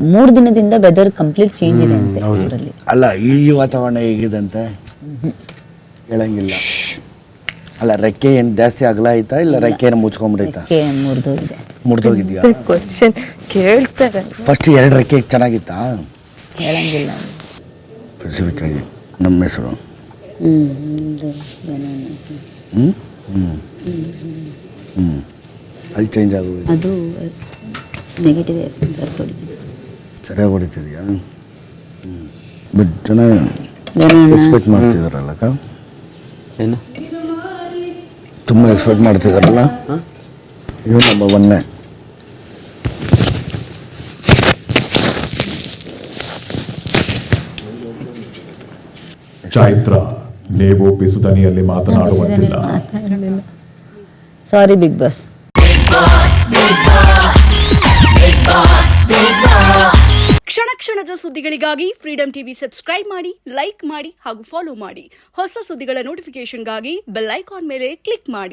3 ದಿನದಿಂದ weather complete change ಇದೆ ಅಂತೆ ಊರಲ್ಲಿ. ಅಲ್ಲ ಈ ವಾತಾವರಣ ಹೇಗಿದೆ ಅಂತ ಹೇಳಂಗಿಲ್ಲ. ಅಲ್ಲ ರೆಕ್ಕೆ ಏನು ಜಾಸ್ತಿ ಅಗಲ ಆಯ್ತಾ ಇಲ್ಲ ರೆಕ್ಕೆ ಏನು ಮುಚ್ಕೊಂಡ್ಬಿಡೈತಾ? ಮುರಿದೋಗಿದೆ. ಮುರಿದೋಗಿದ್ಯಾ? ಕ್ವಶನ್ ಕೇಳ್ತಾರೆ. ಫಸ್ಟ್ 2 ರೆಕ್ಕೆ ಚೆನ್ನಾಗಿತ್ತಾ? ಹೇಳಂಗಿಲ್ಲ. ಸ್ಪೆಸಿಫಿಕ್ ಆಗಿ ನಮ್ಮ ಹೆಸರು ಅಲ್ಲಿ ಚೇಂಜ್ ಆಗೋದು ಅದು ನೆಗೆಟಿವ್ ಎಫೆಕ್ಟ್ ಹೊಡಿತಿದೆ. ಸರಿಯಾಗಿ ಹೊಡಿತಿದ್ಯಾ? ಬಟ್ ಚೆನ್ನಾಗಿ ಎಕ್ಸ್ಪೆಕ್ಟ್ ಮಾಡ್ತಿದಾರಲ್ಲಕ್ಕ, ಏನು ತುಂಬ ಎಕ್ಸ್ಪೆಕ್ಟ್ ಮಾಡ್ತಿದಾರಲ್ಲ. ಇವು ನಮ್ಮ ಒಂದೇ ಚೈತ್ರ, ನೀವು ಪಿಸುದನಿಯಲ್ಲಿ ಮಾತನಾಡುವಂತಿಲ್ಲ. ಸಾರಿ ಬಿಗ್ ಬಾಸ್. ಕ್ಷಣ ಕ್ಷಣದ ಸುದ್ದಿಗಳಿಗಾಗಿ ಫ್ರೀಡಂ ಟಿವಿ ಸಬ್ಸ್ಕ್ರೈಬ್ ಮಾಡಿ, ಲೈಕ್ ಮಾಡಿ ಹಾಗೂ ಫಾಲೋ ಮಾಡಿ. ಹೊಸ ಸುದ್ದಿಗಳ ನೋಟಿಫಿಕೇಶನ್ಗಾಗಿ ಬೆಲ್ ಐಕಾನ್ ಮೇಲೆ ಕ್ಲಿಕ್ ಮಾಡಿ.